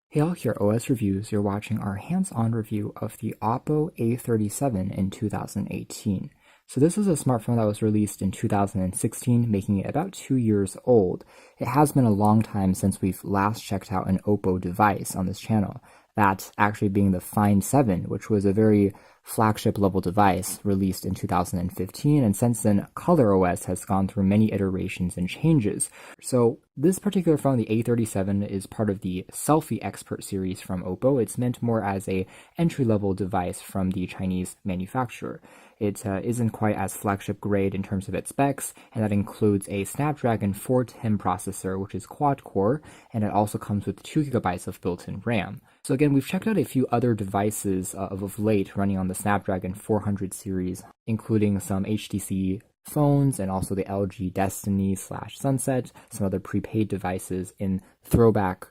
Hey all, here OS Reviews. You're watching our hands-on review of the Oppo A37 in 2018. So this is a smartphone that was released in 2016, making it about 2 years old. It has been a long time since we've last checked out an Oppo device on this channel. That actually being the Find 7, which was a very flagship level device released in 2015, and since then ColorOS has gone through many iterations and changes. So this particular phone, the A37, is part of the Selfie Expert series from Oppo. It's meant more as a entry-level device from the Chinese manufacturer. It isn't quite as flagship grade in terms of its specs, and that includes a Snapdragon 410 processor, which is quad-core, and it also comes with 2 GB of built-in RAM. So again, we've checked out a few other devices of late running on the Snapdragon 400 series, including some HTC phones and also the LG Destiny/Sunset, some other prepaid devices in throwback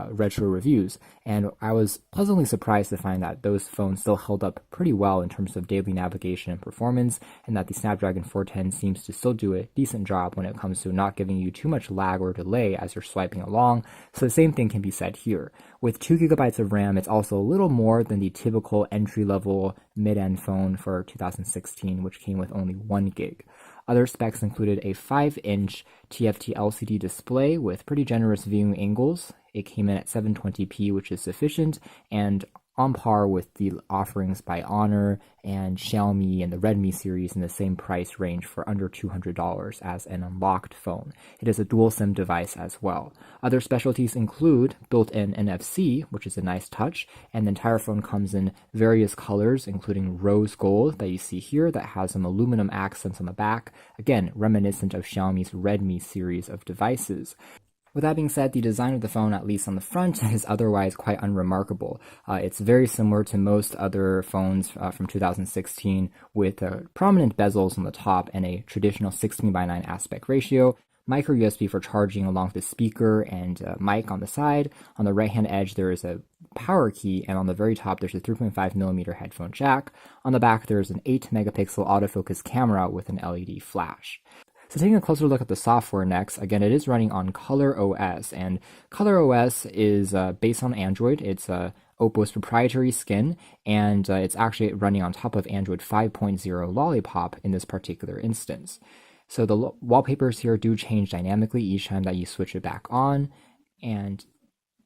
retro reviews, and I was pleasantly surprised to find that those phones still held up pretty well in terms of daily navigation and performance, and that the Snapdragon 410 seems to still do a decent job when it comes to not giving you too much lag or delay as you're swiping along. So the same thing can be said here. With 2 GB of RAM, it's also a little more than the typical entry-level mid-end phone for 2016, which came with only 1 GB. Other specs included a 5-inch TFT LCD display with pretty generous viewing angles. It came in at 720p, which is sufficient, and on par with the offerings by Honor and Xiaomi and the Redmi series in the same price range for under $200 as an unlocked phone. It is a dual SIM device as well. Other specialties include built-in NFC, which is a nice touch, and the entire phone comes in various colors, including rose gold that you see here that has some aluminum accents on the back, again, reminiscent of Xiaomi's Redmi series of devices. With that being said, the design of the phone, at least on the front, is otherwise quite unremarkable. It's very similar to most other phones from 2016, with prominent bezels on the top and a traditional 16:9 aspect ratio, micro USB for charging along with the speaker and mic on the side. On the right-hand edge, there is a power key, and on the very top, there's a 3.5mm headphone jack. On the back, there's an 8-megapixel autofocus camera with an LED flash. So taking a closer look at the software next, again, it is running on ColorOS, and ColorOS is based on Android. It's Oppo's proprietary skin, and it's actually running on top of Android 5.0 Lollipop in this particular instance. So the wallpapers here do change dynamically each time that you switch it back on, and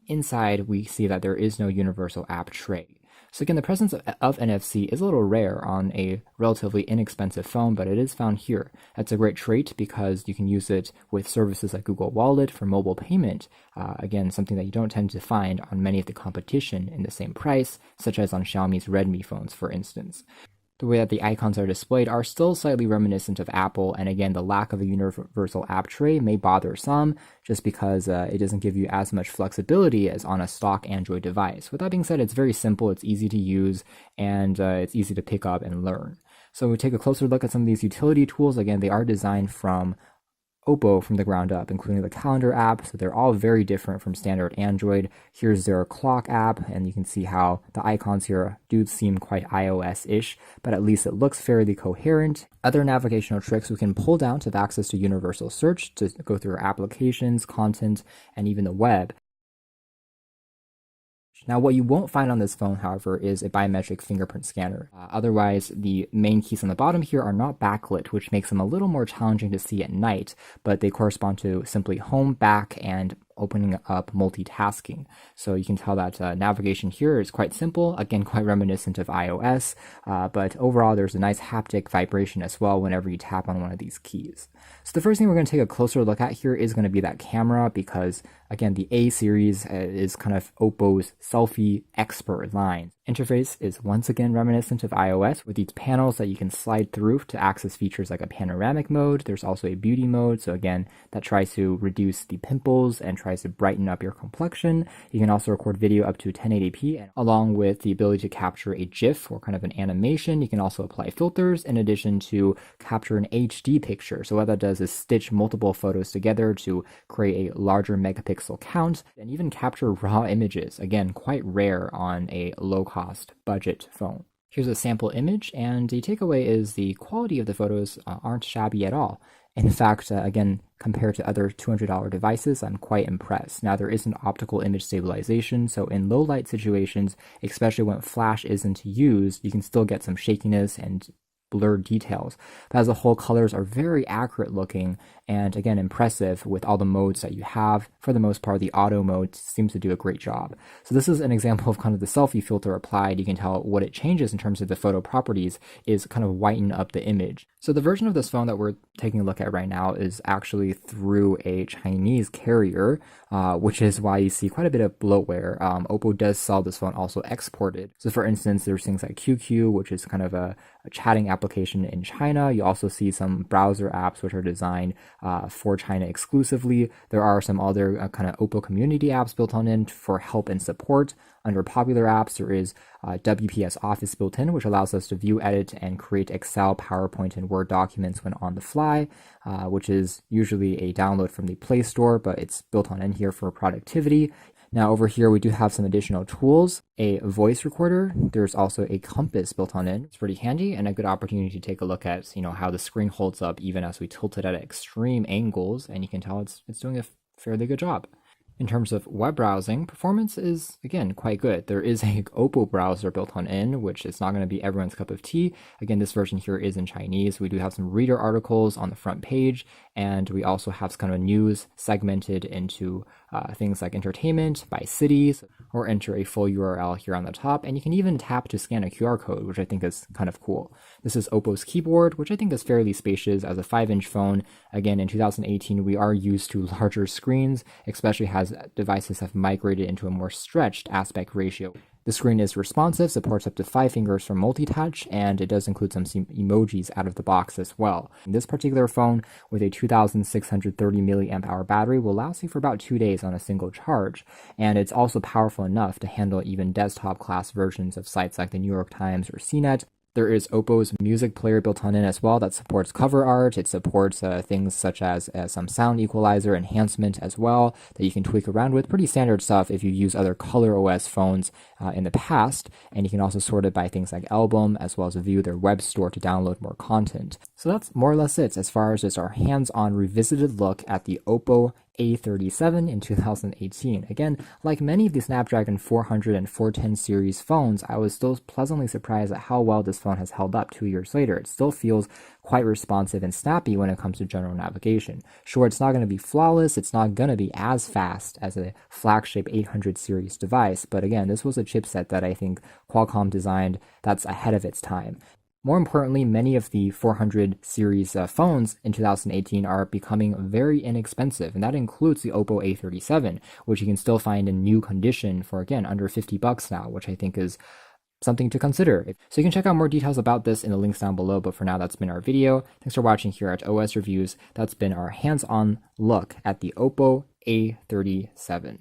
inside we see that there is no universal app tray. So again, the presence of NFC is a little rare on a relatively inexpensive phone, but it is found here. That's a great trait because you can use it with services like Google Wallet for mobile payment. Again, something that you don't tend to find on many of the competition in the same price, such as on Xiaomi's Redmi phones, for instance. The way that the icons are displayed are still slightly reminiscent of Apple, and again, the lack of a universal app tray may bother some, just because it doesn't give you as much flexibility as on a stock Android device. With that being said, it's very simple, it's easy to use, and it's easy to pick up and learn. So we take a closer look at some of these utility tools. Again, they are designed from Oppo from the ground up, including the calendar app, so they're all very different from standard Android. Here's their clock app, and you can see how the icons here do seem quite iOS-ish, but at least it looks fairly coherent. Other navigational tricks we can pull down to have access to universal search to go through our applications, content, and even the web. Now, what you won't find on this phone, however, is a biometric fingerprint scanner. Otherwise, the main keys on the bottom here are not backlit, which makes them a little more challenging to see at night, but they correspond to simply home, back, and opening up multitasking. So you can tell that navigation here is quite simple, again, quite reminiscent of iOS, but overall there's a nice haptic vibration as well whenever you tap on one of these keys. So the first thing we're going to take a closer look at here is going to be that camera, because again, the A series is kind of Oppo's Selfie Expert line. Interface is once again reminiscent of iOS, with these panels that you can slide through to access features like a panoramic mode. There's also a beauty mode, so again, that tries to reduce the pimples and tries to brighten up your complexion. You can also record video up to 1080p, and along with the ability to capture a GIF or kind of an animation. You can also apply filters in addition to capture an HD picture. So what that does is stitch multiple photos together to create a larger megapixel count, and even capture raw images. Again, quite rare on a low-cost budget phone. Here's a sample image, and the takeaway is the quality of the photos aren't shabby at all. In fact, again, compared to other $200 devices, I'm quite impressed. Now, there isn't optical image stabilization, so in low light situations, especially when flash isn't used, you can still get some shakiness and blurred details. But as a whole, colors are very accurate looking and again impressive with all the modes that you have. For the most part, the auto mode seems to do a great job. So this is an example of kind of the selfie filter applied. You can tell what it changes in terms of the photo properties is kind of whiten up the image. So the version of this phone that we're taking a look at right now is actually through a Chinese carrier, which is why you see quite a bit of bloatware. Oppo does sell this phone also exported. So for instance, there's things like QQ, which is kind of a chatting application in China. You also see some browser apps which are designed for China exclusively. There are some other kind of Oppo community apps built on it for help and support. Under popular apps, there is WPS Office built in, which allows us to view, edit, and create Excel, PowerPoint, and Word documents when on the fly, which is usually a download from the Play Store, but it's built on in here for productivity. Now over here, we do have some additional tools, a voice recorder. There's also a compass built on in. It's pretty handy and a good opportunity to take a look at, how the screen holds up even as we tilt it at extreme angles, and you can tell it's doing a fairly good job. In terms of web browsing, performance is, again, quite good. There is a Oppo browser built on in, which is not going to be everyone's cup of tea. Again, this version here is in Chinese. We do have some reader articles on the front page, and we also have kind of news segmented into things like entertainment by cities, or enter a full URL here on the top. And you can even tap to scan a QR code, which I think is kind of cool. This is Oppo's keyboard, which I think is fairly spacious as a 5-inch phone. Again, in 2018, we are used to larger screens, especially as devices have migrated into a more stretched aspect ratio. The screen is responsive, supports up to 5 fingers for multi-touch, and it does include some emojis out of the box as well. This particular phone with a 2630 mAh battery will last you for about 2 days on a single charge, and it's also powerful enough to handle even desktop class versions of sites like the New York Times or CNET. There is Oppo's music player built on in as well that supports cover art. It supports things such as some sound equalizer enhancement as well that you can tweak around with. Pretty standard stuff if you use other ColorOS phones in the past. And you can also sort it by things like album as well as view their web store to download more content. So that's more or less it as far as just our hands-on revisited look at the Oppo A37 in 2018. Again, like many of the Snapdragon 400 and 410 series phones, I was still pleasantly surprised at how well this phone has held up 2 years later. It still feels quite responsive and snappy when it comes to general navigation. Sure, it's not going to be flawless, it's not going to be as fast as a flagship 800 series device, but again, this was a chipset that I think Qualcomm designed that's ahead of its time. More importantly, many of the 400 series phones in 2018 are becoming very inexpensive, and that includes the Oppo A37, which you can still find in new condition for, again, under $50 now, which I think is something to consider. So you can check out more details about this in the links down below, but for now, that's been our video. Thanks for watching here at OS Reviews. That's been our hands-on look at the Oppo A37.